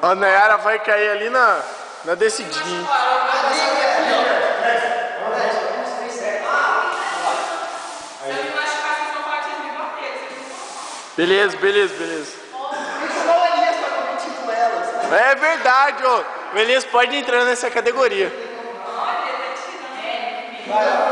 A Nayara vai cair ali na descidinha. Beleza. É verdade, ó. O Elias pode entrar nessa categoria. Vai.